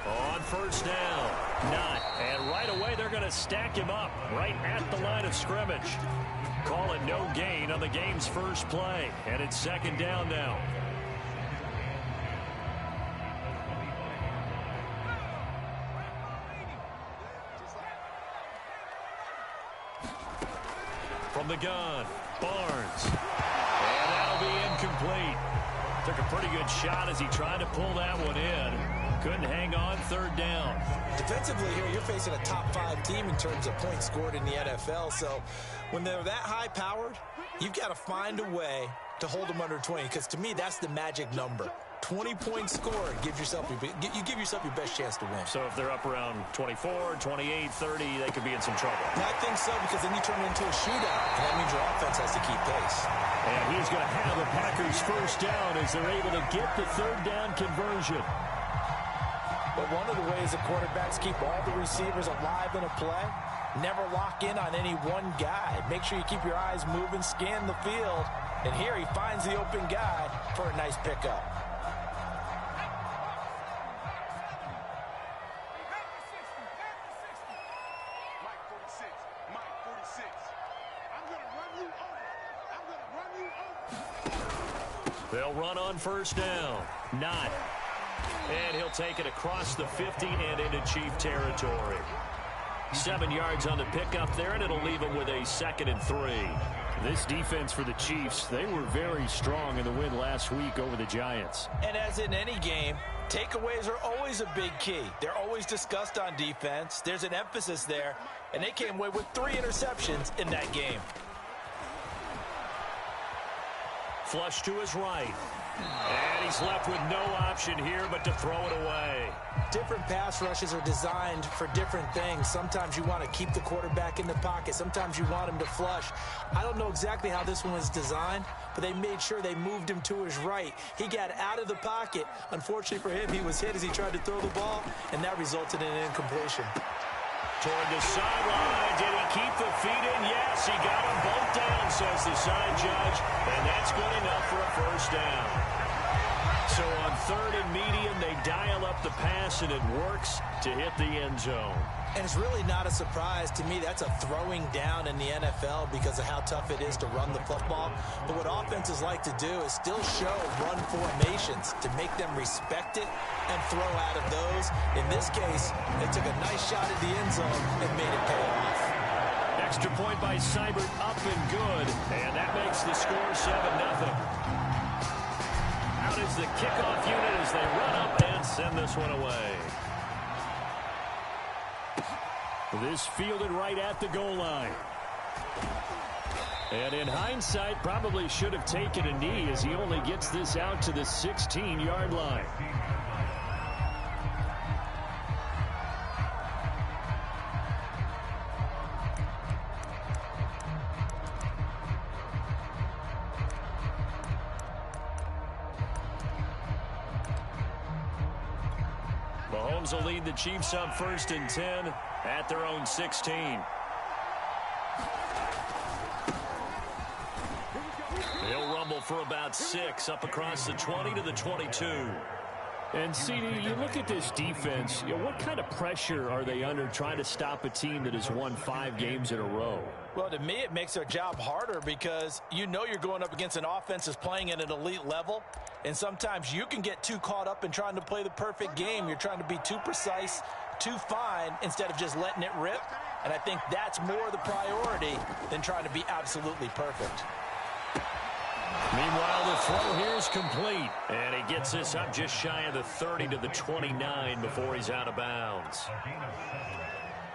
On first down, not. And right away, they're going to stack him up right at the line of scrimmage. Call it no gain on the game's first play. And it's second down now. From the gun, Barnes. And that'll be incomplete. Took a pretty good shot as he tried to pull that one in. Couldn't hang on, third down. Defensively here, you're facing a top-5 team in terms of points scored in the NFL. So when they're that high-powered, you've got to find a way to hold them under 20. Because to me, that's the magic number. 20 points scored, you give yourself your best chance to win. So if they're up around 24, 28, 30, they could be in some trouble. I think so, because then you turn it into a shootout, and that means your offense has to keep pace. And he's going to have the Packers first down as they're able to get the third down conversion. But one of the ways the quarterbacks keep all the receivers alive in a play, never lock in on any one guy. Make sure you keep your eyes moving, scan the field, and here he finds the open guy for a nice pickup. They'll run on first down. Not. And he'll take it across the 50 and into Chief territory. 7 yards on the pickup there, and it'll leave him with a 2nd and 3. This defense for the Chiefs, they were very strong in the win last week over the Giants. And as in any game, takeaways are always a big key. They're always discussed on defense. There's an emphasis there, and they came away with 3 interceptions in that game. Flush to his right. And he's left with no option here but to throw it away. Different pass rushes are designed for different things. Sometimes you want to keep the quarterback in the pocket. Sometimes you want him to flush. I don't know exactly how this one was designed, but they made sure they moved him to his right. He got out of the pocket. Unfortunately for him, he was hit as he tried to throw the ball, and that resulted in an incompletion. Toward the sideline. Did he keep the feet in? Yes, he got them both down, says the side judge. And that's good enough for a first down. So on 3rd and medium, they dial up the pass, and it works to hit the end zone. And it's really not a surprise to me. That's a throwing down in the NFL because of how tough it is to run the football. But what offenses like to do is still show run formations to make them respect it and throw out of those. In this case, they took a nice shot at the end zone and made it pay off. Extra point by Seibert, up and good. And that makes the score 7-0. Out is the kickoff unit as they run up and send this one away. This fielded right at the goal line. And in hindsight, probably should have taken a knee as he only gets this out to the 16-yard line. Mahomes will lead the Chiefs up 1st and 10 at their own 16. He'll rumble for about 6 up across the 20 to the 22. And, CD, you look at this defense, what kind of pressure are they under trying to stop a team that has won 5 games in a row? Well, to me, it makes their job harder because you know you're going up against an offense that's playing at an elite level, and sometimes you can get too caught up in trying to play the perfect game. You're trying to be too precise, too fine, instead of just letting it rip, and I think that's more the priority than trying to be absolutely perfect. Meanwhile, the throw here is complete, and he gets this up just shy of the 30 to the 29 before he's out of bounds.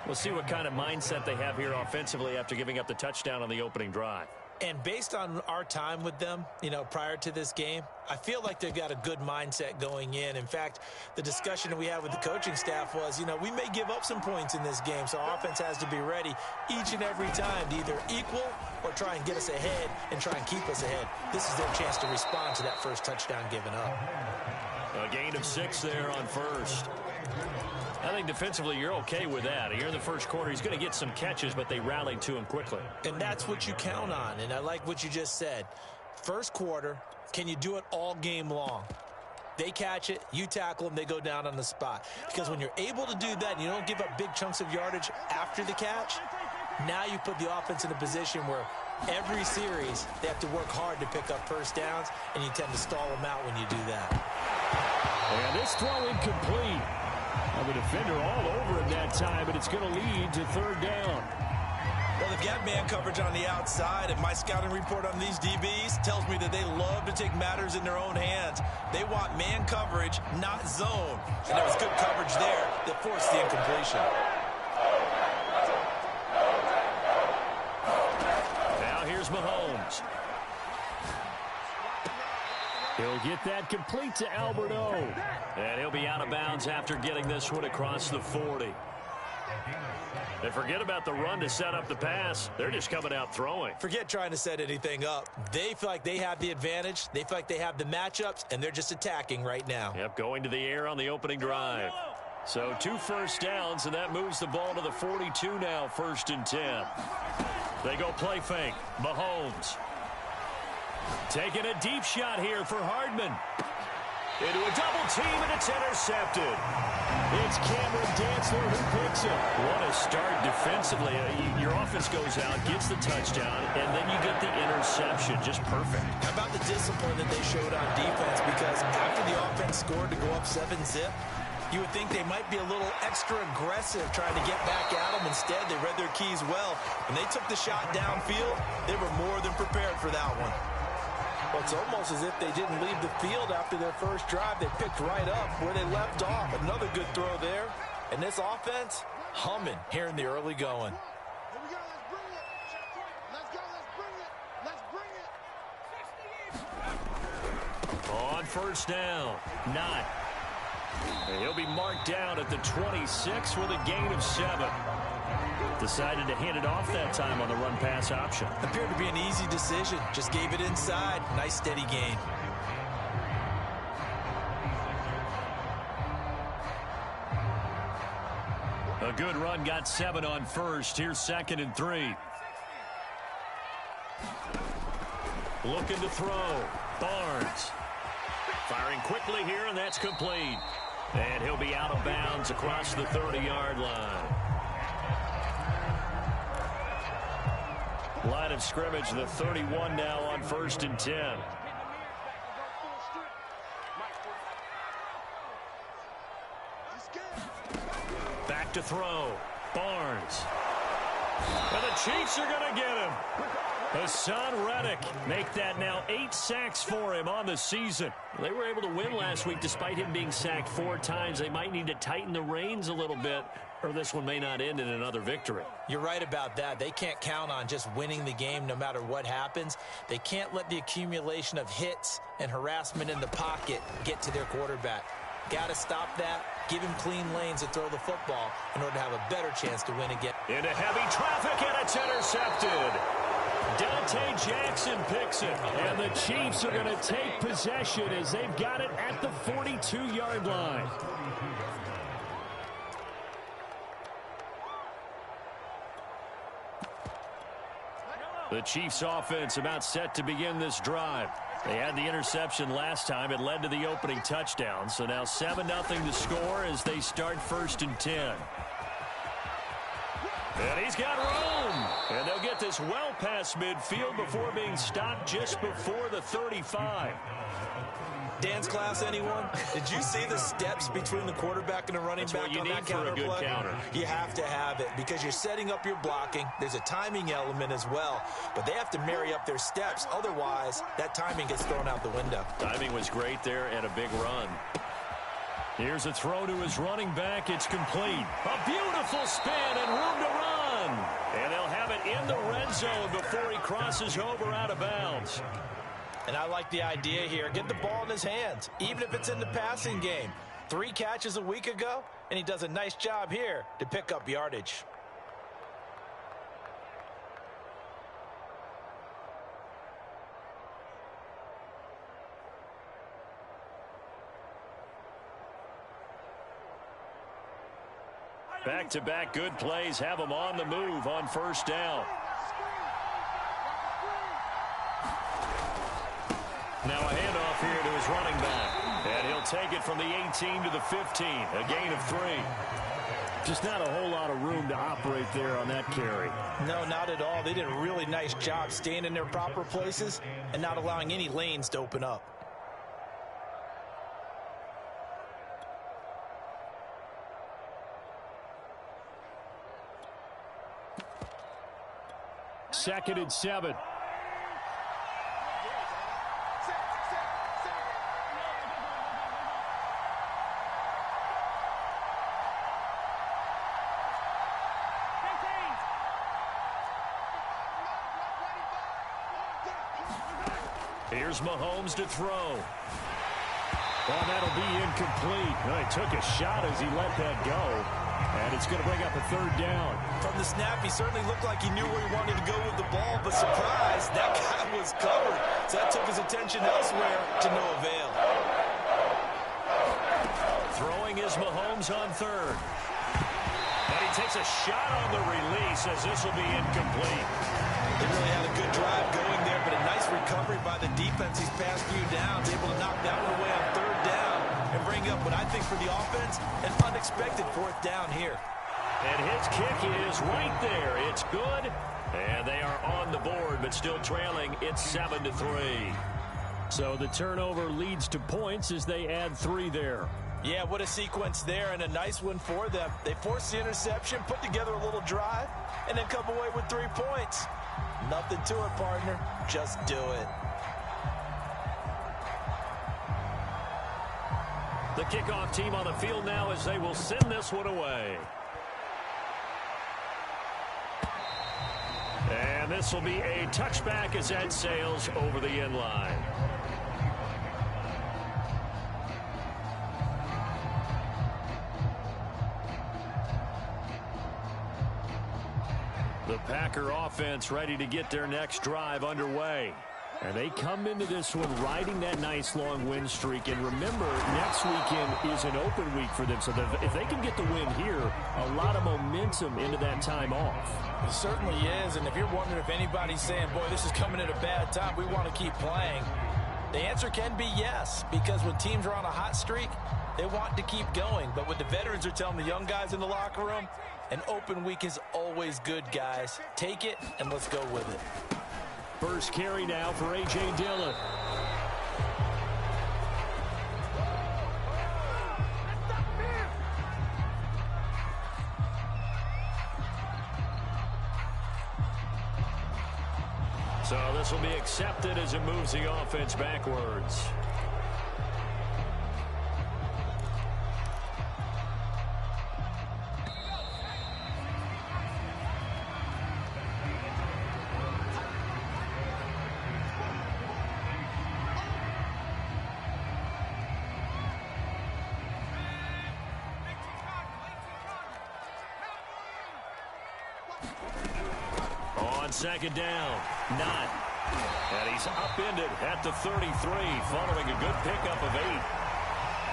We'll see what kind of mindset they have here offensively after giving up the touchdown on the opening drive. And based on our time with them, prior to this game, I feel like they've got a good mindset going in. In fact, the discussion that we had with the coaching staff was, we may give up some points in this game, so our offense has to be ready each and every time to either equal or try and get us ahead and try and keep us ahead. This is their chance to respond to that first touchdown given up. A gain of 6 there on first. I think defensively you're okay with that. Here in the first quarter, he's going to get some catches, but they rallied to him quickly. And that's what you count on, and I like what you just said. First quarter, can you do it all game long? They catch it, you tackle them, they go down on the spot. Because when you're able to do that and you don't give up big chunks of yardage after the catch, now you put the offense in a position where every series they have to work hard to pick up first downs, and you tend to stall them out when you do that. And this throw incomplete. The defender all over him that time, but it's going to lead to third down. Well, they've got man coverage on the outside, and my scouting report on these DBs tells me that they love to take matters in their own hands. They want man coverage, not zone. And there was good coverage there that forced the incompletion. Now here's Mahomes. He'll get that complete to Alberto. And he'll be out of bounds after getting this one across the 40. And forget about the run to set up the pass. They're just coming out throwing. Forget trying to set anything up. They feel like they have the advantage. They feel like they have the matchups, and they're just attacking right now. Yep, going to the air on the opening drive. So 2 first downs, and that moves the ball to the 42 now, 1st and 10. They go play fake. Mahomes. Taking a deep shot here for Hardman. Into a double team, and it's intercepted. It's Cameron Dantzler who picks it. What a start defensively. Your offense goes out, gets the touchdown, and then you get the interception. Just perfect. How about the discipline that they showed on defense? Because after the offense scored to go up 7-zip, you would think they might be a little extra aggressive trying to get back at them. Instead, they read their keys well. When they took the shot downfield, they were more than prepared for that one. Well, it's almost as if they didn't leave the field after their first drive. They picked right up where they left off. Another good throw there. And this offense, humming here in the early going. Here we go. Let's bring it. Let's go. Let's bring it. Let's bring it. On first down, not. And he'll be marked down at the 26 with a gain of 7. Decided to hand it off that time on the run-pass option. Appeared to be an easy decision. Just gave it inside. Nice, steady gain. A good run, got 7 on first. Here's 2nd and 3. Looking to throw. Barnes. Firing quickly here, and that's complete. And he'll be out of bounds across the 30-yard line. Line of scrimmage, the 31 now on 1st and 10. Back to throw. Barnes. And the Chiefs are going to get him. Hassan Reddick make that now 8 sacks for him on the season. They were able to win last week despite him being sacked 4 times. They might need to tighten the reins a little bit, or this one may not end in another victory. You're right about that. They can't count on just winning the game no matter what happens. They can't let the accumulation of hits and harassment in the pocket get to their quarterback. Got to stop that. Give him clean lanes to throw the football in order to have a better chance to win again. Into heavy traffic, and it's intercepted. Dante Jackson picks it, and the Chiefs are going to take possession as they've got it at the 42-yard line. The Chiefs offense about set to begin this drive. They had the interception last time. It led to the opening touchdown. So now 7-0 to score as they start 1st and 10. And he's got room. And they'll get this well past midfield before being stopped just before the 35. Dance class, anyone? Did you see the steps between the quarterback and the running back on that counter play? That's what you need for a good counter. You have to have it because you're setting up your blocking. There's a timing element as well, but they have to marry up their steps. Otherwise, that timing gets thrown out the window. Timing was great there and a big run. Here's a throw to his running back. It's complete. A beautiful spin and room to run. And they'll have it in the red zone before he crosses over out of bounds. And I like the idea here. Get the ball in his hands, even if it's in the passing game. 3 catches a week ago, and he does a nice job here to pick up yardage. Back-to-back good plays have him on the move on 1st down. Now a handoff here to his running back. And he'll take it from the 18 to the 15. A gain of 3. Just not a whole lot of room to operate there on that carry. No, not at all. They did a really nice job staying in their proper places and not allowing any lanes to open up. Second and 7. Here's Mahomes to throw. Well, that'll be incomplete. Well, he took a shot as he let that go. And it's going to bring up a 3rd down. From the snap, he certainly looked like he knew where he wanted to go with the ball, but surprise, that guy was covered. So that took his attention elsewhere to no avail. Throwing is Mahomes on 3rd. And he takes a shot on the release as this will be incomplete. They really had a good drive going there, but a nice recovery by the defense these past few downs, able to knock that one away on 3rd down and bring up what I think for the offense, an unexpected 4th down here. And his kick is right there. It's good. And they are on the board, but still trailing. It's 7-3. So the turnover leads to points as they add 3 there. Yeah, what a sequence there, and a nice one for them. They forced the interception, put together a little drive, and then come away with 3 points. Nothing to it, partner. Just do it. The kickoff team on the field now as they will send this one away. And this will be a touchback as that sails over the end line. The Packer offense ready to get their next drive underway. And they come into this one riding that nice long win streak. And remember, next weekend is an open week for them. So if they can get the win here, a lot of momentum into that time off. It certainly is. And if you're wondering if anybody's saying, boy, this is coming at a bad time, we want to keep playing, the answer can be yes. Because when teams are on a hot streak, they want to keep going. But what the veterans are telling the young guys in the locker room, an open week is always good, guys. Take it, and let's go with it. First carry now for A.J. Dillon. So this will be accepted as it moves the offense backwards. On 2nd down, not. And he's upended at the 33 following a good pickup of 8.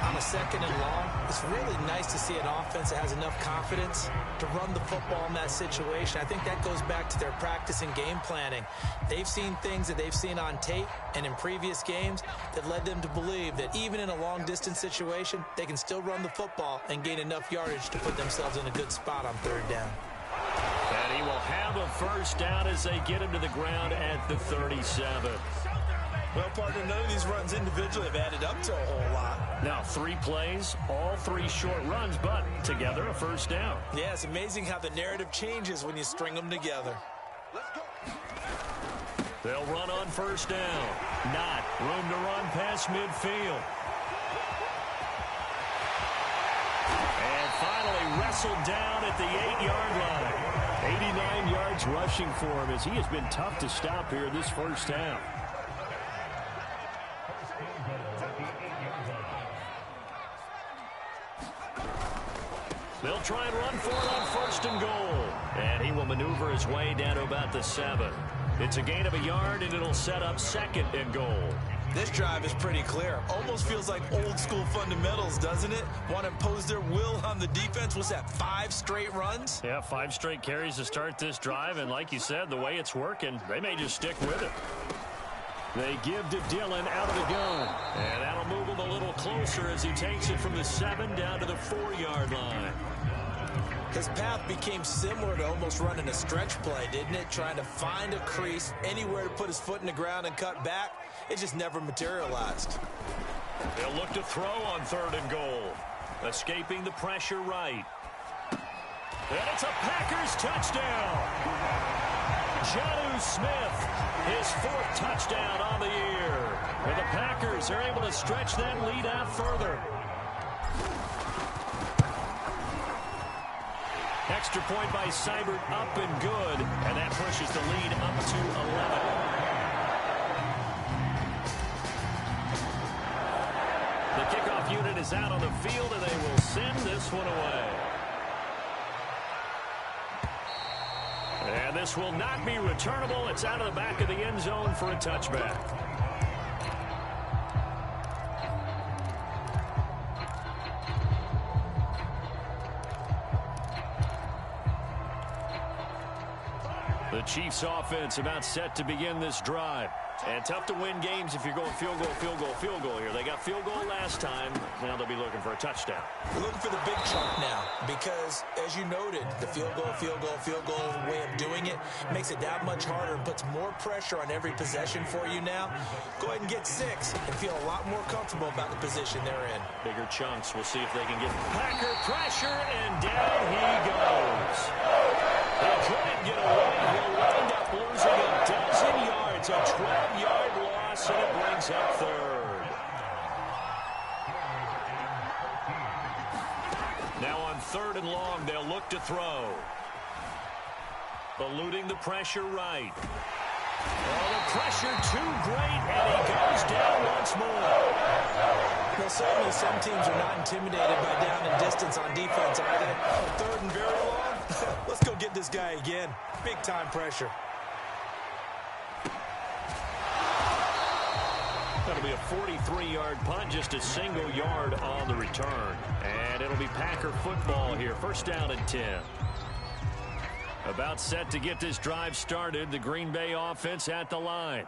On a 2nd and long, it's really nice to see an offense that has enough confidence to run the football in that situation. I think that goes back to their practice and game planning. They've seen things that they've seen on tape and in previous games that led them to believe that even in a long-distance situation, they can still run the football and gain enough yardage to put themselves in a good spot on 3rd down. And he will have a first down as they get him to the ground at the 37. Well, partner, none of these runs individually have added up to a whole lot. Now 3 plays, all 3 short runs, but together a first down. Yeah, it's amazing how the narrative changes when you string them together. They'll run on first down. Not room to run past midfield. And finally wrestled down at the 8-yard line. 89 yards rushing for him as he has been tough to stop here this first half. They'll try and run for it on 1st and goal. And he will maneuver his way down to about the 7. It's a gain of a yard, and it'll set up 2nd and goal. This drive is pretty clear. Almost feels like old school fundamentals, doesn't it? Want to impose their will on the defense. Was that 5 straight runs? Yeah, 5 straight carries to start this drive. And like you said, the way it's working, they may just stick with it. They give to Dillon out of the gun. And that'll move him a little closer as he takes it from the 7 down to the 4-yard line. His path became similar to almost running a stretch play, didn't it? Trying to find a crease, anywhere to put his foot in the ground and cut back. It just never materialized. They'll look to throw on 3rd and goal. Escaping the pressure right. And it's a Packers touchdown. Jonnu Smith, his 4th touchdown on the year. And the Packers are able to stretch that lead out further. Extra point by Seibert, up and good. And that pushes the lead up to 11. The kickoff unit is out on the field, and they will send this one away. And this will not be returnable. It's out of the back of the end zone for a touchback. The Chiefs offense about set to begin this drive. And tough to win games if you're going field goal, field goal, field goal here. They got field goal last time. Now they'll be looking for a touchdown. We're looking for the big chunk now because, as you noted, the field goal way of doing it makes it that much harder and puts more pressure on every possession for you now. Go ahead and get 6 and feel a lot more comfortable about the position they're in. Bigger chunks. We'll see if they can get Packer pressure, and down he goes. They'll try and get away. He'll wind up losing a dozen yards. A 12-yard loss, and it brings up 3rd. Now on 3rd and long, they'll look to throw. Eluding the pressure right. Oh, the pressure too great, and he goes down once more. Well, certainly some teams are not intimidated by down and distance on defense, are they? 3rd and very long? Let's go get this guy again. Big-time pressure. That'll be a 43-yard punt, just a single yard on the return. And it'll be Packer football here. 1st down and 10. About set to get this drive started. The Green Bay offense at the line.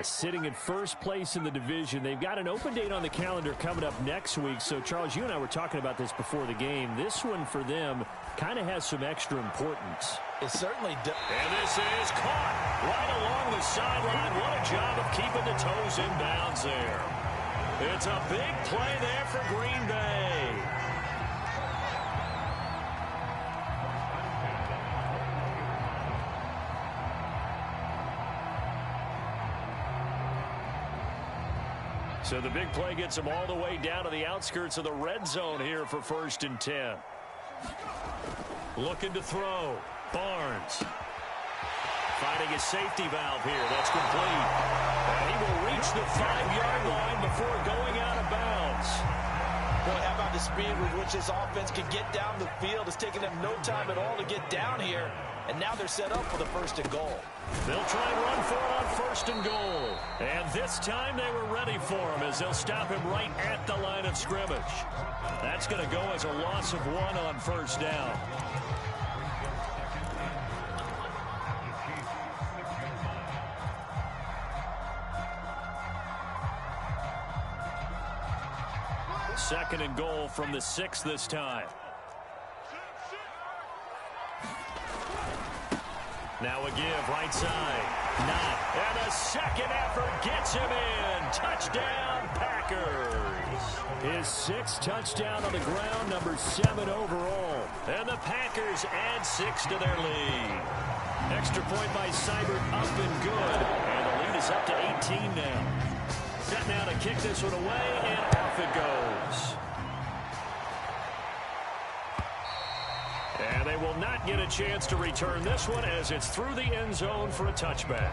Sitting in 1st place in the division. They've got an open date on the calendar coming up next week. So, Charles, you and I were talking about this before the game. This one for them kind of has some extra importance. It certainly does. And this is caught right along the sideline. What a job of keeping the toes in bounds there. It's a big play there for Green Bay. So the big play gets them all the way down to the outskirts of the red zone here for 1st and 10. Looking to throw. Barnes. Finding a safety valve here. That's complete. And he will reach the 5-yard line before going out of bounds. Boy, how about the speed with which this offense can get down the field? It's taking them no time at all to get down here. And now they're set up for the 1st and goal. They'll try and run for it on 1st and goal. And this time they were ready for him as they'll stop him right at the line of scrimmage. That's going to go as a loss of 1 on 1st down. Second and goal from the 6 this time. Now a give, right side. Not. And a second effort gets him in. Touchdown, Packers. His 6th touchdown on the ground, number 7 overall. And the Packers add 6 to their lead. Extra point by Seibert, up and good. And the lead is up to 18 now. Set now to kick this one away, and off it goes. And they will not get a chance to return this one as it's through the end zone for a touchback.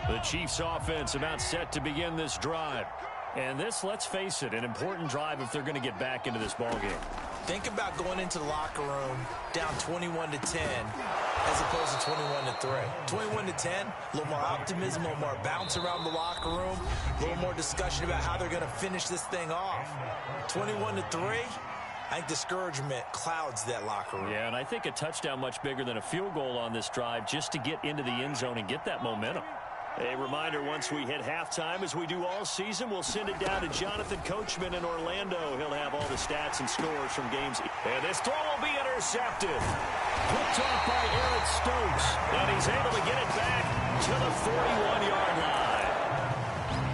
The Chiefs offense about set to begin this drive. And this, let's face it, an important drive if they're going to get back into this ballgame. Think about going into the locker room down 21-10 as opposed to 21-3. 21-10, a little more optimism, a little more bounce around the locker room, a little more discussion about how they're going to finish this thing off. 21-3, I think discouragement clouds that locker room. Yeah, and I think a touchdown much bigger than a field goal on this drive just to get into the end zone and get that momentum. A reminder, once we hit halftime, as we do all season, we'll send it down to Jonathan Coachman in Orlando. He'll have all the stats and scores from games. And this throw will be intercepted. Picked off by Eric Stokes. And he's able to get it back to the 41-yard line.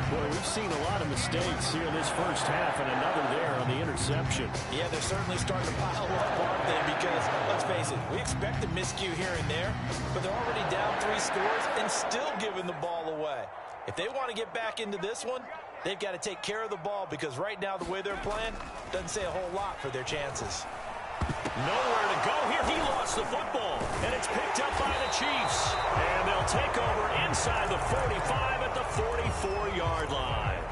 Boy, we've seen a lot of mistakes here in this first half, and another there on the interception. Yeah, they're certainly starting to pile up, aren't they? Because, let's face it, we expect a miscue here and there, but they're already down 3 scores and still giving the ball away. If they want to get back into this one, they've got to take care of the ball, because right now the way they're playing doesn't say a whole lot for their chances. Nowhere to go here. He lost the football, and it's picked up by the Chiefs. And they'll take over inside the 45 at the 44-yard line.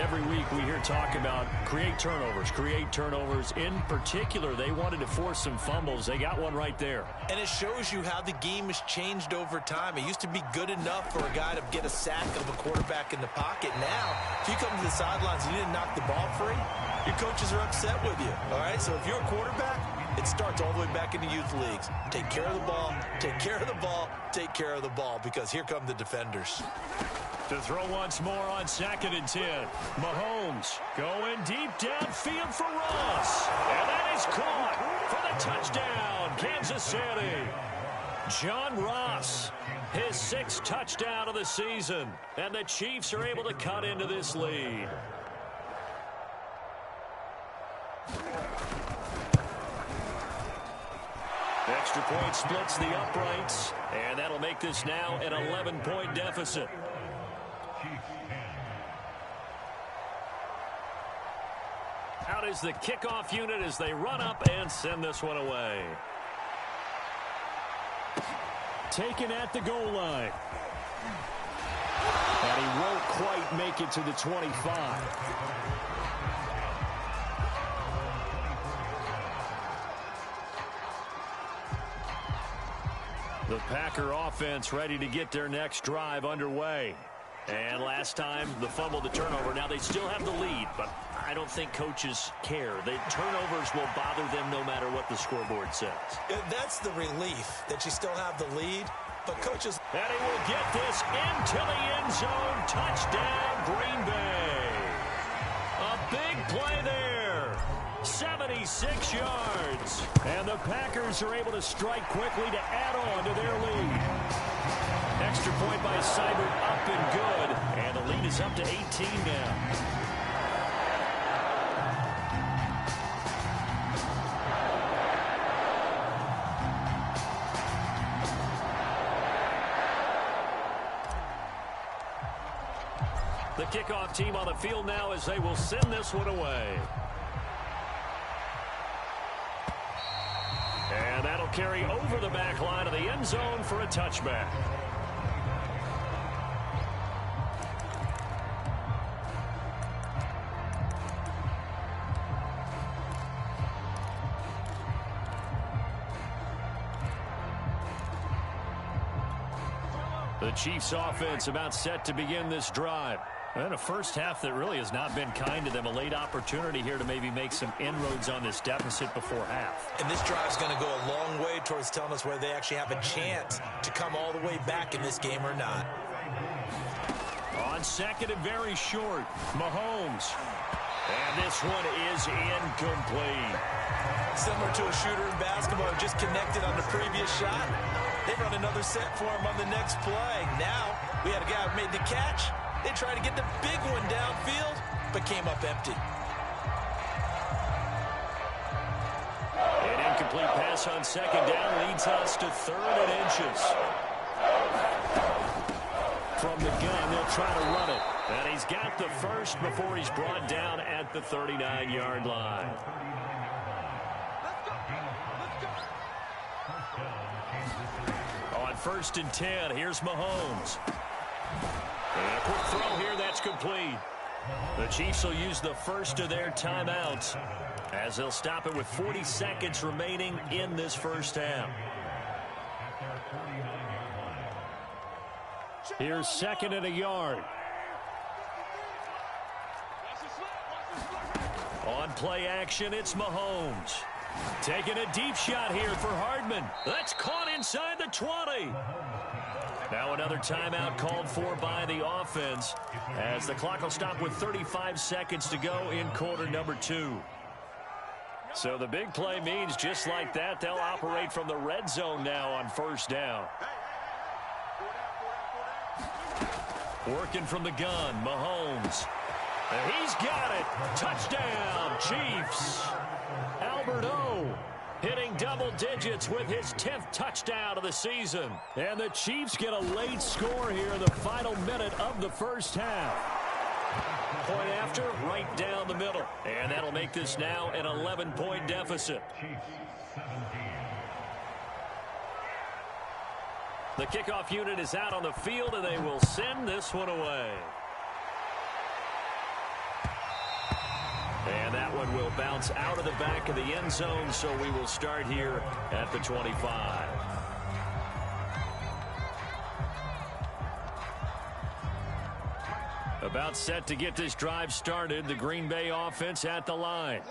Every week we hear talk about create turnovers. In particular, they wanted to force some fumbles. They got one right there. And it shows you how the game has changed over time. It used to be good enough for a guy to get a sack of a quarterback in the pocket. Now, if you come to the sidelines and you didn't knock the ball free, your coaches are upset with you. All right, so if you're a quarterback, it starts all the way back in the youth leagues. Take care of the ball, take care of the ball, take care of the ball, because here come the defenders. To throw once more on 2nd and 10. Mahomes going deep downfield for Ross. And that is caught for the touchdown, Kansas City. John Ross, his 6th touchdown of the season. And the Chiefs are able to cut into this lead. Extra point splits the uprights. And that'll make this now an 11-point deficit. Out is the kickoff unit as they run up and send this one away. Taken at the goal line. And he won't quite make it to the 25. The Packer offense ready to get their next drive underway. And last time, the fumble, the turnover. Now they still have the lead, but I don't think coaches care. The turnovers will bother them no matter what the scoreboard says. That's the relief, that you still have the lead. But coaches... And he will get this into the end zone. Touchdown, Green Bay. A big play there. 76 yards. And the Packers are able to strike quickly to add on to their lead. Extra point by Seibert, up and good. And the lead is up to 18 now. The kickoff team on the field now as they will send this one away. And that'll carry over the back line of the end zone for a touchback. The Chiefs offense about set to begin this drive. And a first half that really has not been kind to them. A late opportunity here to maybe make some inroads on this deficit before half. And this drive's going to go a long way towards telling us whether they actually have a chance to come all the way back in this game or not. On 2nd and very short, Mahomes. And this one is incomplete. Similar to a shooter in basketball who just connected on the previous shot. They run another set for him on the next play. Now, we had a guy who made the catch. They tried to get the big one downfield, but came up empty. An incomplete pass on 2nd down leads us to 3rd and inches. From the gun, they'll try to run it. And he's got the first before he's brought down at the 39-yard line. On 1st and 10, here's Mahomes. And a quick throw here, that's complete. The Chiefs will use the first of their timeouts as they'll stop it with 40 seconds remaining in this first half. Here's 2nd and a yard. On play action, it's Mahomes. Taking a deep shot here for Hardman. That's caught inside the 20. Now another timeout called for by the offense as the clock will stop with 35 seconds to go in quarter number 2. So the big play means just like that, they'll operate from the red zone now on first down. Working from the gun, Mahomes. And he's got it. Touchdown, Chiefs. Albert O hitting double digits with his 10th touchdown of the season. And the Chiefs get a late score here in the final minute of the first half. Point after, right down the middle. And that'll make this now an 11-point deficit. The kickoff unit is out on the field, and they will send this one away. And that one will bounce out of the back of the end zone, so we will start here at the 25. About set to get this drive started, the Green Bay offense at the line.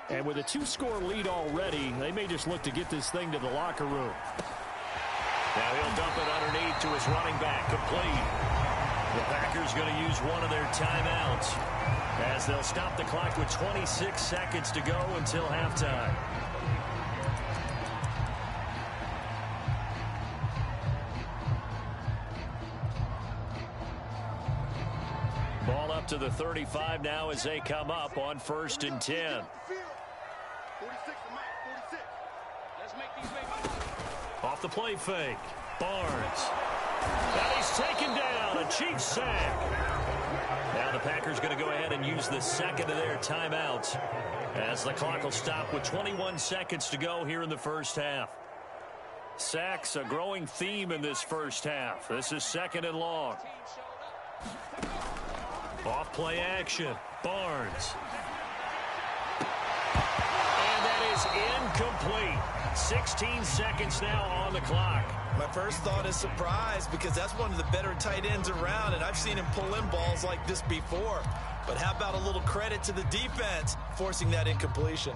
And with a 2-score lead already, they may just look to get this thing to the locker room. Now he'll dump it underneath to his running back, complete. The Packers going to use one of their timeouts as they'll stop the clock with 26 seconds to go until halftime. Ball up to the 35 now as they come up on 1st and 10. Off the play fake. Barnes. And he's taken down. A Chiefs sack. Now the Packers going to go ahead and use the second of their timeouts as the clock will stop with 21 seconds to go here in the first half. Sacks, a growing theme in this first half. This is 2nd and long. Off play action. Barnes. And that is incomplete. 16 seconds now on the clock. My first thought is surprise because that's one of the better tight ends around, and I've seen him pull in balls like this before. But how about a little credit to the defense forcing that incompletion?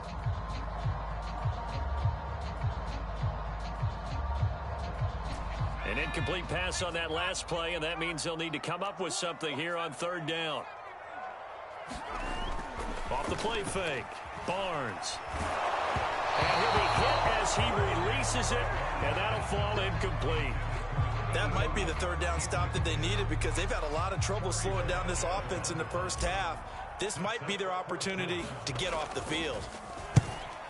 An incomplete pass on that last play, and that means they'll need to come up with something here on 3rd down. Off the play fake. Barnes. And he'll be hit as he releases it, and that'll fall incomplete. That might be the 3rd down stop that they needed because they've had a lot of trouble slowing down this offense in the first half. This might be their opportunity to get off the field.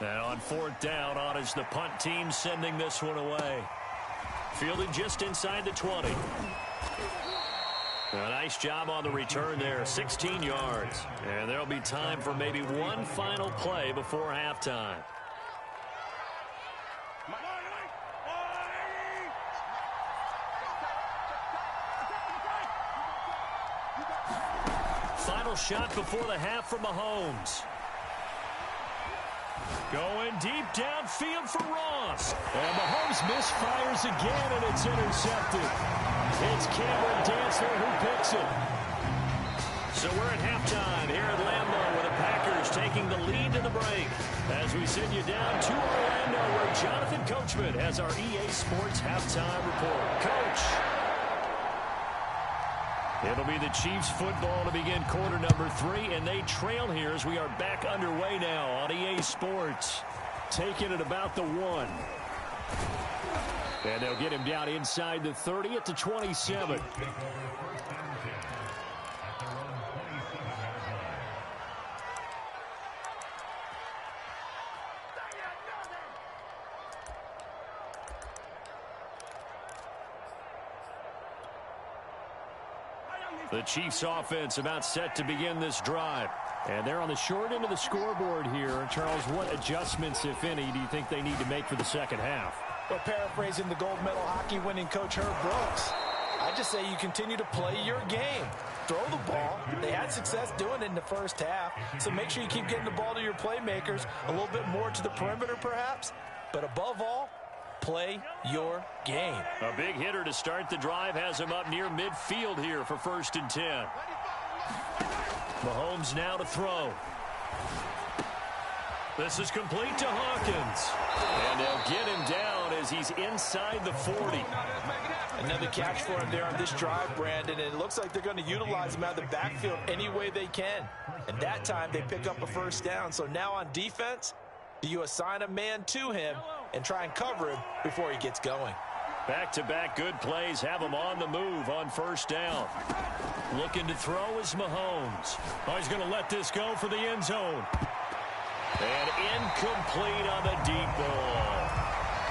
And on 4th down, on is the punt team sending this one away. Fielded just inside the 20. A nice job on the return there, 16 yards. And there'll be time for maybe one final play before halftime. Final shot before the half from Mahomes. Going deep downfield for Ross. And Mahomes misfires again, and it's intercepted. It's Cameron Dantzler who picks it. So we're at halftime here at Lambeau with the Packers taking the lead to the break. As we send you down to Orlando where Jonathan Coachman has our EA Sports halftime report. Coach. It'll be the Chiefs football to begin quarter number 3, and they trail here as we are back underway now on EA Sports. Taking it about the 1. And they'll get him down inside the 30 at the 27. The Chiefs offense about set to begin this drive. And they're on the short end of the scoreboard here. Charles, what adjustments, if any, do you think they need to make for the second half? Well, paraphrasing the gold medal hockey winning coach Herb Brooks, I just say you continue to play your game. Throw the ball. They had success doing it in the first half, so make sure you keep getting the ball to your playmakers, a little bit more to the perimeter perhaps, but above all, play your game. A big hitter to start the drive has him up near midfield here for 1st and 10. Mahomes now to throw. This is complete to Hawkins. And they'll get him down as he's inside the 40. Another catch for him there on this drive, Brandon, and it looks like they're going to utilize him out of the backfield any way they can. And that time they pick up a first down. So now on defense, do you assign a man to him and try and cover him before he gets going? Back-to-back good plays have him on the move on first down. Looking to throw is Mahomes. Oh, he's going to let this go for the end zone. And incomplete on the deep ball.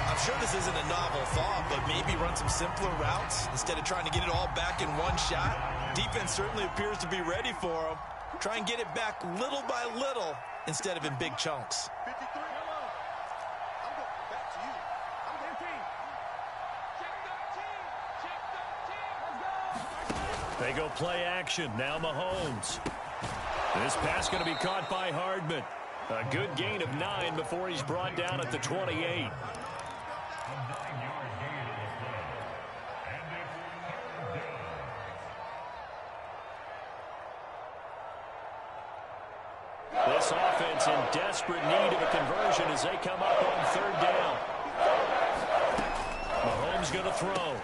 I'm sure this isn't a novel thought, but maybe run some simpler routes instead of trying to get it all back in one shot. Defense certainly appears to be ready for him. Try and get it back little by little instead of in big chunks. 53. I'm going back to you. I'm going to They go play action. Now Mahomes. This pass going to be caught by Hardman. A good gain of 9 before he's brought down at the 28. This offense in desperate need of a conversion as they come up on third down. Mahomes going to throw.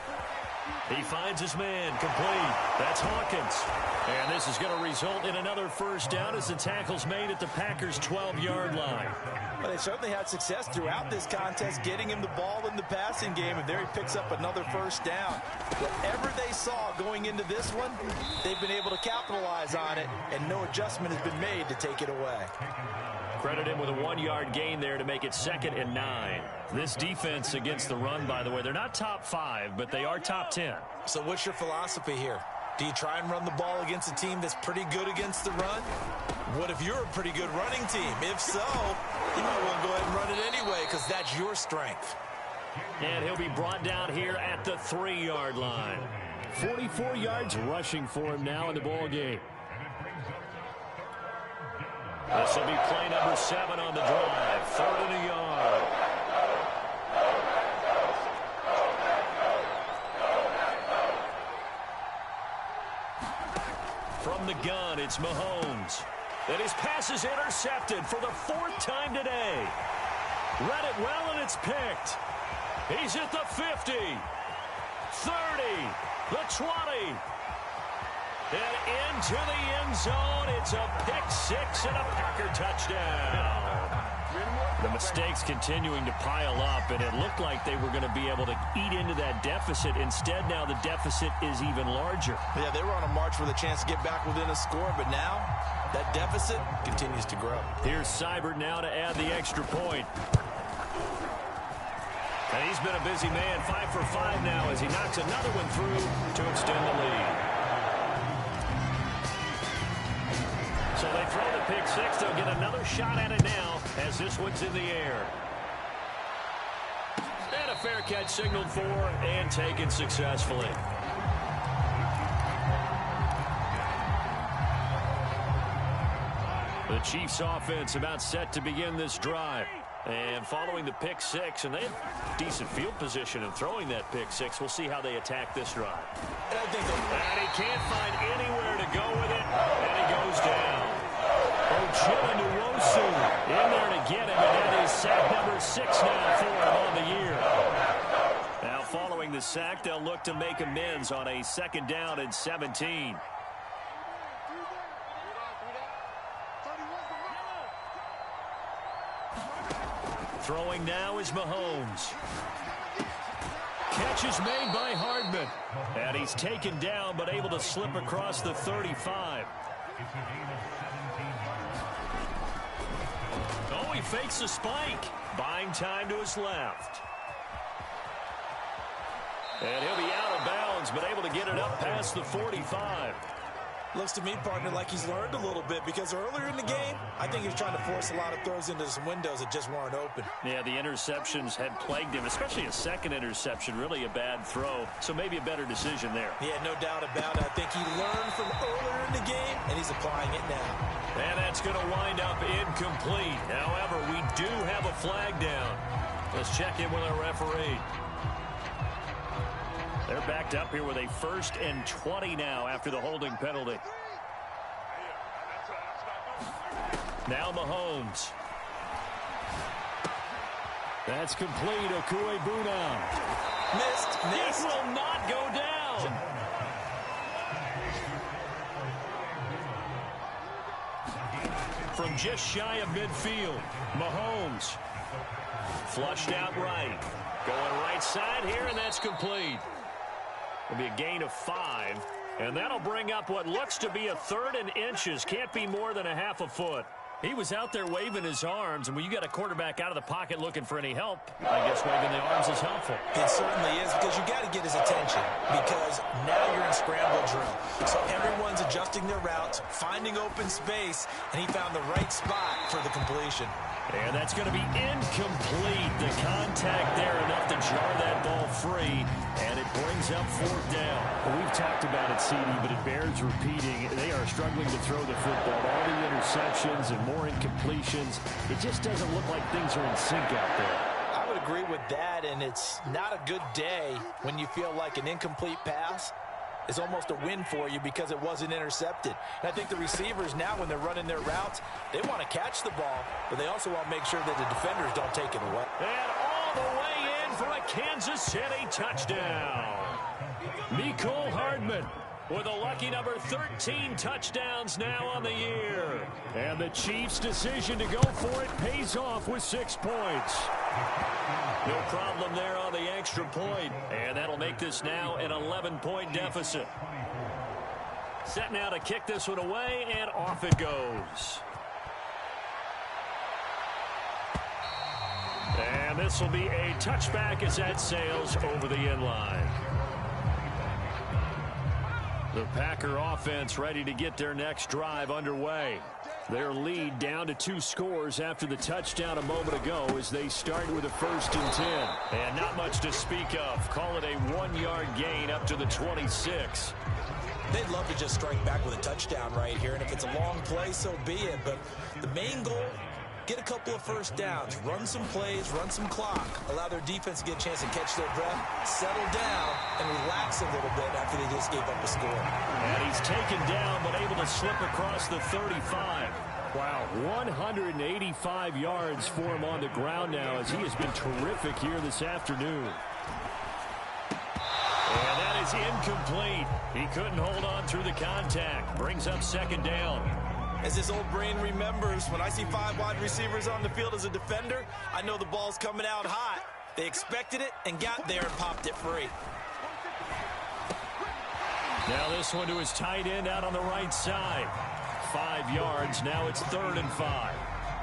He finds his man, complete. That's Hawkins. And this is going to result in another first down as the tackle's made at the Packers' 12-yard line. Well, they certainly had success throughout this contest getting him the ball in the passing game, and there he picks up another first down. Whatever they saw going into this one, they've been able to capitalize on it, and no adjustment has been made to take it away. Credit him with a 1-yard gain there to make it 2nd and 9. This defense against the run, by the way, they're not top 5, but they are top 10. So what's your philosophy here? Do you try and run the ball against a team that's pretty good against the run? What if you're a pretty good running team? If so, you might want to go ahead and run it anyway because that's your strength. And he'll be brought down here at the 3-yard line. 44 yards rushing for him now in the ball game. This will be play number 7 on the drive. 3rd and a yard. From the gun, it's Mahomes. And his pass is intercepted for the 4th time today. Read it well, and it's picked. He's at the 50, 30, the 20. And into the end zone, it's a pick 6 and a Packer touchdown. The mistakes continuing to pile up, and it looked like they were going to be able to eat into that deficit. Instead, now the deficit is even larger. Yeah, they were on a march with a chance to get back within a score, but now that deficit continues to grow. Here's Seibert now to add the extra point. And he's been a busy man, 5 for 5 now as he knocks another one through to extend the lead. So they throw the pick 6. They'll get another shot at it now as this one's in the air. And a fair catch signaled for and taken successfully. The Chiefs offense about set to begin this drive. And following the pick 6, and they have decent field position in throwing that pick 6. We'll see how they attack this drive. And he can't find anywhere to go with it, and he goes down. Ochilla Nwosu in there to get him, and that is sack number 6 now for him on the year. Now following the sack, they'll look to make amends on a 2nd down and 17. Throwing now is Mahomes. Catch is made by Hardman. And he's taken down, but able to slip across the 35. Oh, he fakes a spike. Buying time to his left. And he'll be out of bounds, but able to get it up past the 45. Looks to me, partner, like he's learned a little bit because earlier in the game, I think he was trying to force a lot of throws into some windows that just weren't open. Yeah, the interceptions had plagued him, especially a second interception, really a bad throw. So maybe a better decision there. Yeah, no doubt about it. I think he learned from earlier in the game, and he's applying it now. And that's going to wind up incomplete. However, we do have a flag down. Let's check in with our referee. They're backed up here with a 1st and 20 now after the holding penalty. Now Mahomes. That's complete. Okuebuna. Missed. It will not go down. From just shy of midfield, Mahomes. Flushed out right. Going right side here, and that's complete. It'll be a gain of 5, and that'll bring up what looks to be a 3rd and inches. Can't be more than a half a foot. He was out there waving his arms, and when you got a quarterback out of the pocket looking for any help, I guess waving the arms is helpful. It certainly is, because you got to get his attention, because now you're in scramble drill. So everyone's adjusting their routes, finding open space, and he found the right spot for the completion. And that's going to be incomplete. The contact there enough to jar that ball free, and it brings up 4th down. Well, we've talked about it, CD, but it bears repeating. They are struggling to throw the football. All the interceptions and more incompletions. It just doesn't look like things are in sync out there. I would agree with that, and it's not a good day when you feel like an incomplete pass is almost a win for you because it wasn't intercepted. And I think the receivers now, when they're running their routes, they want to catch the ball, but they also want to make sure that the defenders don't take it away. And all the way in for a Kansas City touchdown. Mecole Hardman with a lucky number 13 touchdowns now on the year. And the Chiefs' decision to go for it pays off with 6 points. No problem there on the extra point. And that'll make this now an 11-point deficit. Set now to kick this one away, and off it goes. And this will be a touchback as that sails over the end line. The Packer offense ready to get their next drive underway. Their lead down to 2 scores after the touchdown a moment ago as they start with a 1st and 10. And not much to speak of. Call it a 1-yard gain up to the 26. They'd love to just strike back with a touchdown right here, and if it's a long play, so be it. But the main goal, get a couple of 1st downs, run some plays, run some clock, allow their defense to get a chance to catch their breath, settle down, and relax a little bit after they just gave up a score. And he's taken down, but able to slip across the 35. Wow, 185 yards for him on the ground now as he has been terrific here this afternoon. And that is incomplete. He couldn't hold on through the contact. Brings up 2nd down. As his old brain remembers, when I see 5 wide receivers on the field as a defender, I know the ball's coming out hot. They expected it and got there and popped it free. Now this one to his tight end out on the right side. 5 yards. Now it's 3rd and 5.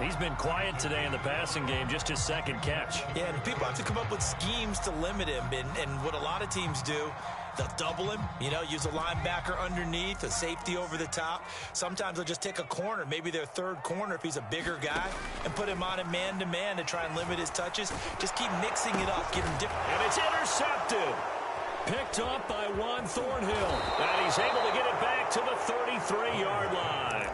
He's been quiet today in the passing game, just his 2nd catch. Yeah, and people have to come up with schemes to limit him. And what a lot of teams do, they'll double him, use a linebacker underneath, a safety over the top. Sometimes they'll just take a corner, maybe their 3rd corner if he's a bigger guy, and put him on a man-to-man to try and limit his touches. Just keep mixing it up, give him different. And it's intercepted. Picked up by Juan Thornhill. And he's able to get it back to the 33-yard line.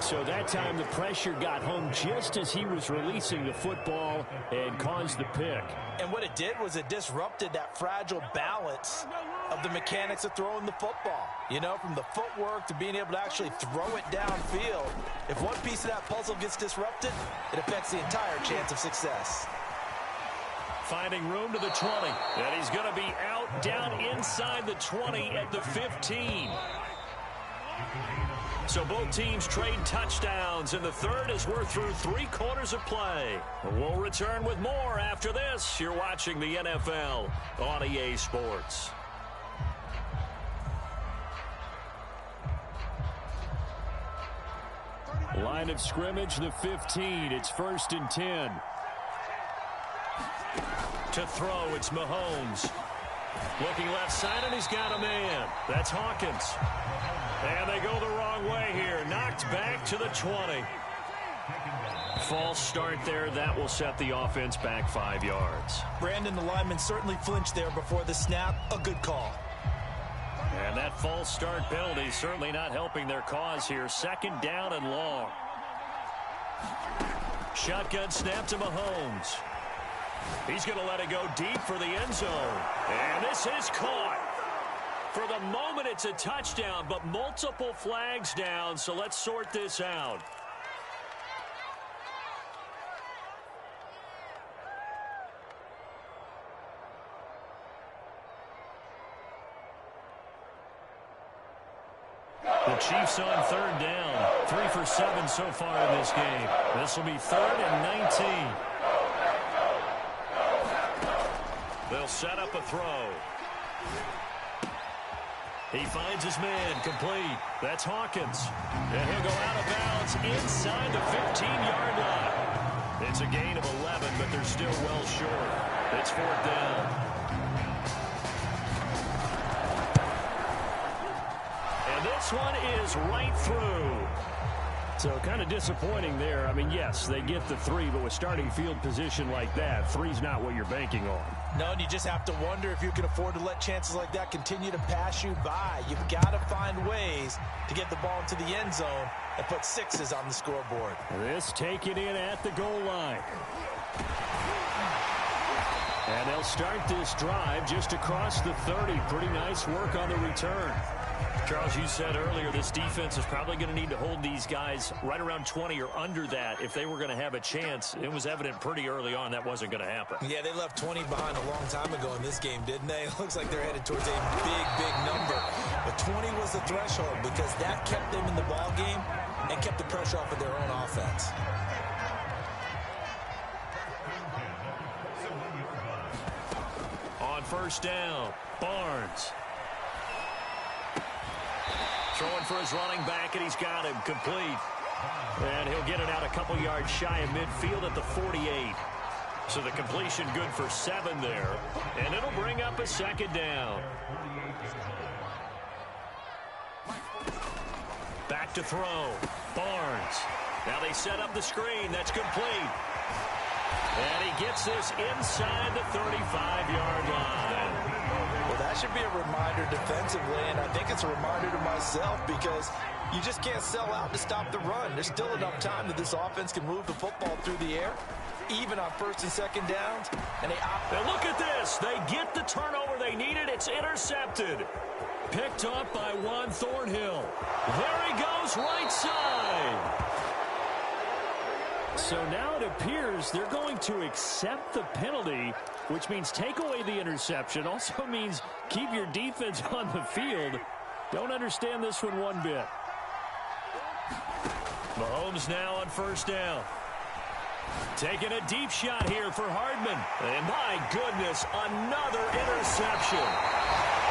So that time the pressure got home just as he was releasing the football and caused the pick. And what it did was it disrupted that fragile balance of the mechanics of throwing the football. From the footwork to being able to actually throw it downfield. If one piece of that puzzle gets disrupted, it affects the entire chance of success. Finding room to the 20. And he's going to be out down inside the 20 at the 15. So both teams trade touchdowns, and the 3rd as we're through 3 quarters of play. We'll return with more after this. You're watching the NFL on EA Sports. Line of scrimmage, the 15. It's 1st and 10. To throw, it's Mahomes. Looking left side, and he's got a man. That's Hawkins. And they go the wrong way here. Knocked back to the 20. False start there. That will set the offense back 5 yards. Brandon, the lineman, certainly flinched there before the snap. A good call. And that false start penalty certainly not helping their cause here. 2nd down and long. Shotgun snap to Mahomes. He's going to let it go deep for the end zone. And this is caught. For the moment, it's a touchdown, but multiple flags down, so let's sort this out. Chiefs on third down. 3 for 7 so far in this game. This will be 3rd and 19. They'll set up a throw. He finds his man, complete. That's Hawkins. And he'll go out of bounds inside the 15-yard line. It's a gain of 11, but they're still well short. It's 4th down. And this one is right through. So kind of disappointing there. I mean, yes, they get the 3, but with starting field position like that, 3's not what you're banking on. No, and you just have to wonder if you can afford to let chances like that continue to pass you by. You've got to find ways to get the ball into the end zone and put 6s on the scoreboard. This taken in at the goal line. And they'll start this drive just across the 30. Pretty nice work on the return. Charles, you said earlier this defense is probably going to need to hold these guys right around 20 or under that if they were going to have a chance. It was evident pretty early on that wasn't going to happen. Yeah, they left 20 behind a long time ago in this game, didn't they? It looks like they're headed towards a big number. But 20 was the threshold because that kept them in the ball game and kept the pressure off of their own offense. On first down, Barnes. Throwing for his running back, and he's got him complete. And he'll get it out a couple yards shy of midfield at the 48. So the completion good for 7 there. And it'll bring up a 2nd down. Back to throw. Barnes. Now they set up the screen. That's complete. And he gets this inside the 35-yard line. Well, that should be a reminder defensively, and I think it's a reminder to myself because you just can't sell out to stop the run. There's still enough time that this offense can move the football through the air, even on 1st and 2nd downs. And look at this. They get the turnover they needed. It's intercepted. Picked up by Juan Thornhill. There he goes, right side. So now it appears they're going to accept the penalty, which means take away the interception. Also means keep your defense on the field. Don't understand this one bit. Mahomes now on first down. Taking a deep shot here for Hardman. And my goodness, another interception.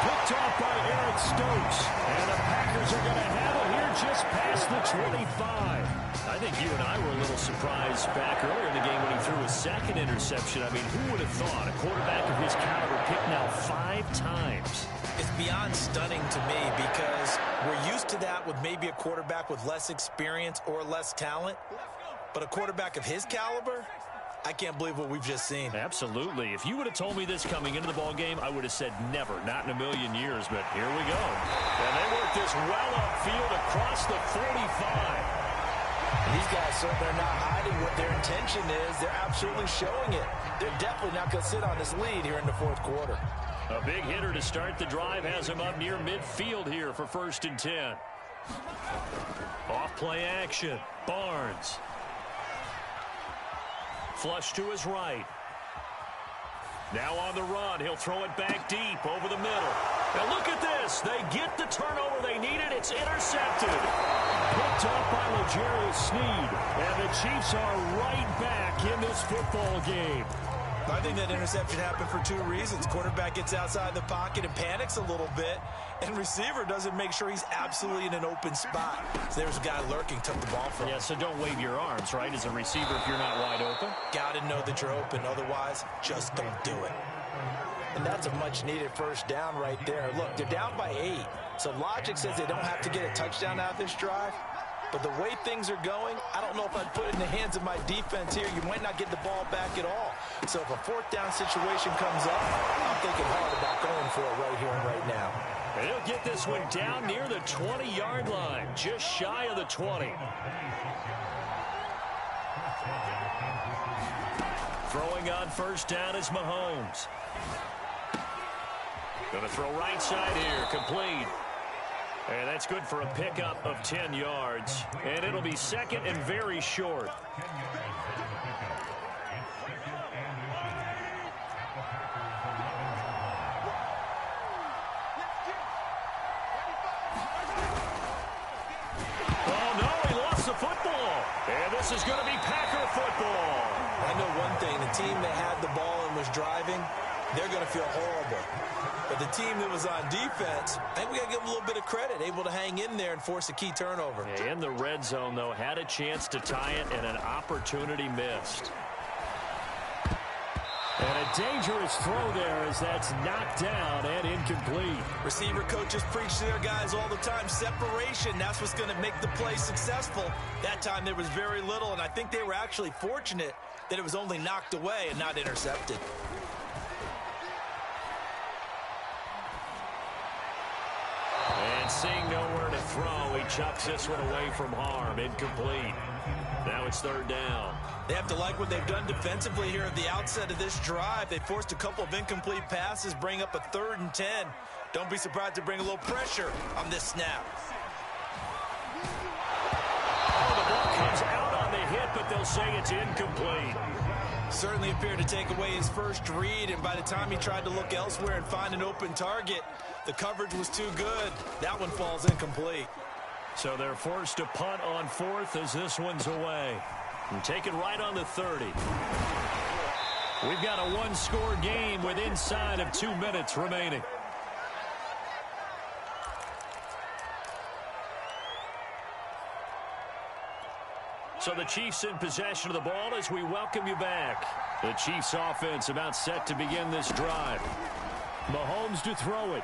Picked off by Eric Stokes. And the Packers are going to have it here just past the 25. I think you and I were a little surprised back earlier in the game when he threw his 2nd interception. I mean, who would have thought a quarterback of his caliber picked now 5 times? It's beyond stunning to me because we're used to that with maybe a quarterback with less experience or less talent. But a quarterback of his caliber, I can't believe what we've just seen. Absolutely. If you would have told me this coming into the ball game, I would have said never, not in a million years. But here we go. And they work this well upfield across the 45. These guys certainly are not hiding what their intention is. They're absolutely showing it. They're definitely not going to sit on this lead here in the 4th quarter. A big hitter to start the drive has him up near midfield here for 1st and 10. Off play action. Barnes. Flush to his right. Now on the run. He'll throw it back deep over the middle. Now look at this. They get the turnover they needed. It's intercepted. Picked up by L'Jarius Sneed. And the Chiefs are right back in this football game. I think that interception happened for 2 reasons. Quarterback gets outside the pocket and panics a little bit, and receiver doesn't make sure he's absolutely in an open spot. So there's a guy lurking, took the ball from him. Yeah, so don't wave your arms, right, as a receiver if you're not wide open. Got to know that you're open. Otherwise, just don't do it. And that's a much-needed first down right there. Look, they're down by 8, so logic says they don't have to get a touchdown out of this drive. But the way things are going, I don't know if I'd put it in the hands of my defense here. You might not get the ball back at all. So if a 4th down situation comes up, I'm thinking hard about going for it right here and right now. And he'll get this one down near the 20-yard line, just shy of the 20. Throwing on first down is Mahomes. Going to throw right side here, complete. And that's good for a pickup of 10 yards. And it'll be 2nd and very short. this is going to be Packer football. I know one thing. The team that had the ball and was driving, they're going to feel horrible. But the team that was on defense, I think we got to give them a little bit of credit, able to hang in there and force a key turnover. In the red zone, though, had a chance to tie it and an opportunity missed. And a dangerous throw there as that's knocked down and incomplete. Receiver coaches preach to their guys all the time. Separation, that's what's going to make the play successful. That time there was very little, and I think they were actually fortunate that it was only knocked away and not intercepted. And seeing nowhere to throw, he chucks this one away from harm. Incomplete. Now it's third down. They have to like what they've done defensively here at the outset of this drive. They forced a couple of incomplete passes, bring up a 3rd and 10. Don't be surprised to bring a little pressure on this snap. Oh, the ball comes out on the hit, but they'll say it's incomplete. Certainly appeared to take away his first read, and by the time he tried to look elsewhere and find an open target, the coverage was too good. That one falls incomplete. So they're forced to punt on 4th as this one's away. And take it right on the 30. We've got a one-score game with inside of 2 minutes remaining. So the Chiefs in possession of the ball as we welcome you back. The Chiefs offense about set to begin this drive. Mahomes to throw it.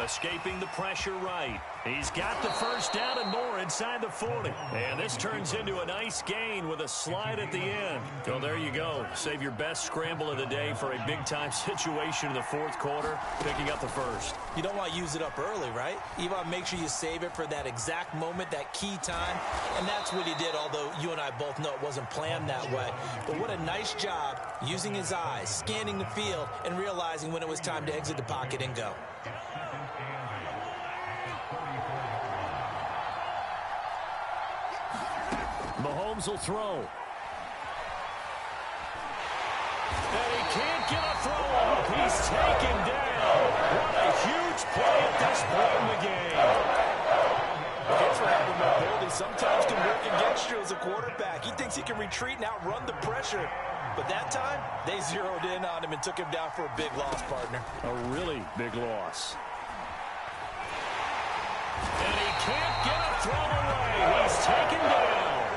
Escaping the pressure right. He's got the first down and more inside the 40. And this turns into a nice gain with a slide at the end. So there you go. Save your best scramble of the day for a big-time situation in the 4th quarter, picking up the first. You don't want to use it up early, right? You want to make sure you save it for that exact moment, that key time. And that's what he did, although you and I both know it wasn't planned that way. But what a nice job using his eyes, scanning the field, and realizing when it was time to exit the pocket and go. Mahomes will throw. And he can't get a throw off. He's taken down. What a huge play at this point in the game. That's what happened with mobility. Sometimes can work against you as a quarterback. He thinks he can retreat and outrun the pressure. But that time, they zeroed in on him and took him down for a big loss, partner. A really big loss. And he can't get a throw away. He's taken down.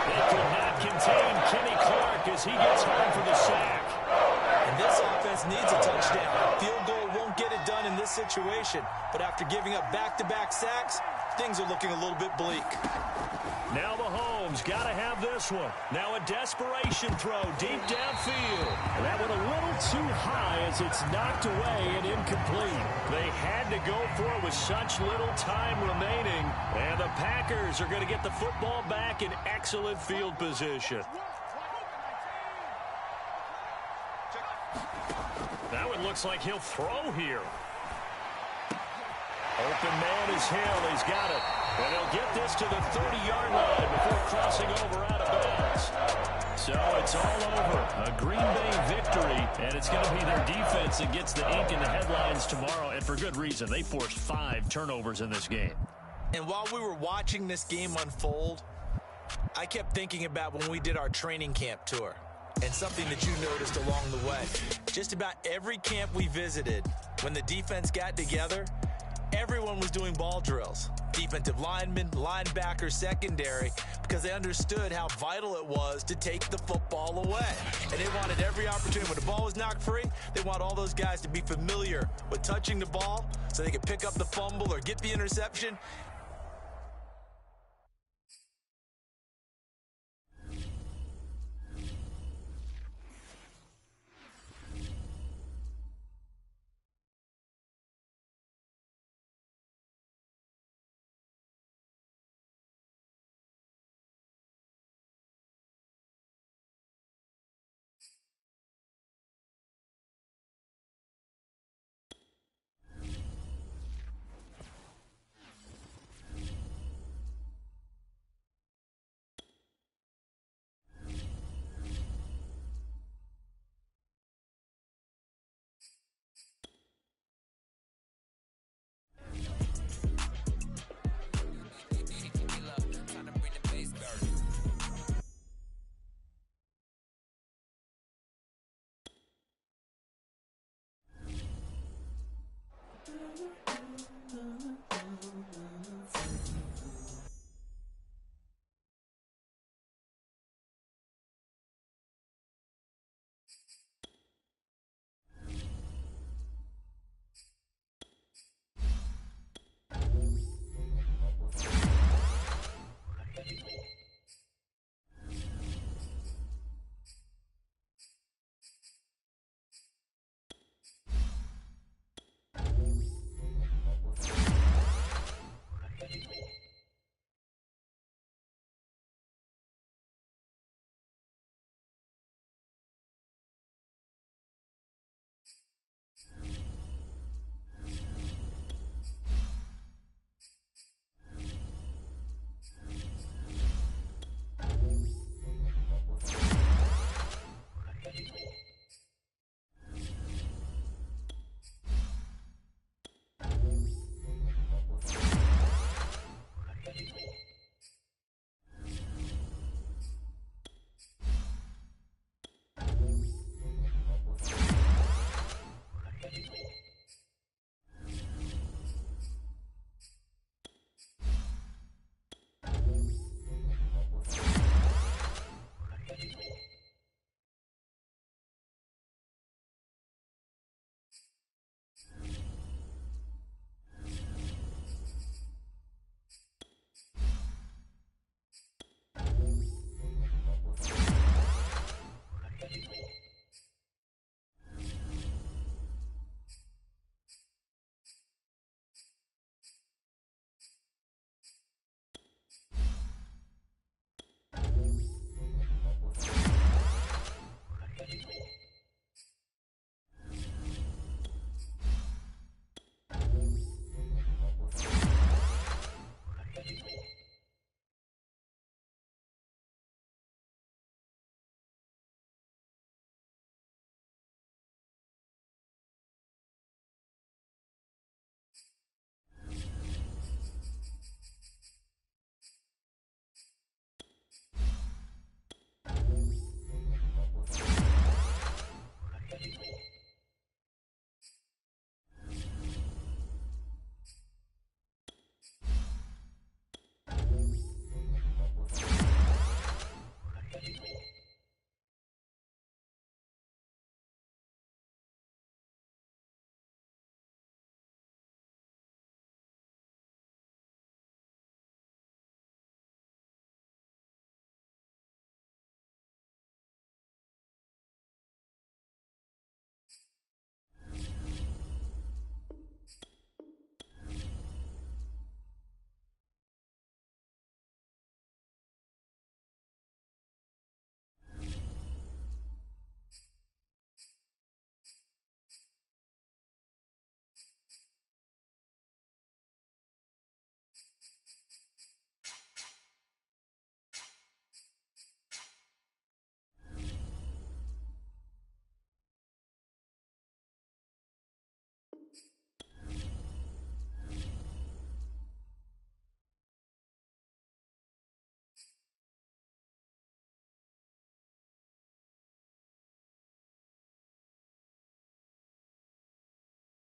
They could not contain Kenny Clark as he gets home for the sack. And this offense needs a touchdown. Field goal won't get it done in this situation. But after giving up back-to-back sacks, things are looking a little bit bleak. Now Mahomes got to have this one. Now a desperation throw deep downfield. And that went a little too high as it's knocked away and incomplete. They had to go for it with such little time remaining. And the Packers are going to get the football back in excellent field position. That one looks like he'll throw here. Open man is Hill. He's got it. And he'll get this to the 30-yard line before crossing over out of bounds. So it's all over. A Green Bay victory, and it's going to be their defense that gets the ink in the headlines tomorrow, and for good reason. They forced 5 turnovers in this game. And while we were watching this game unfold, I kept thinking about when we did our training camp tour. And something that you noticed along the way. Just about every camp we visited, when the defense got together, everyone was doing ball drills. Defensive linemen, linebackers, secondary, because they understood how vital it was to take the football away. And they wanted every opportunity. When the ball was knocked free, they want all those guys to be familiar with touching the ball so they could pick up the fumble or get the interception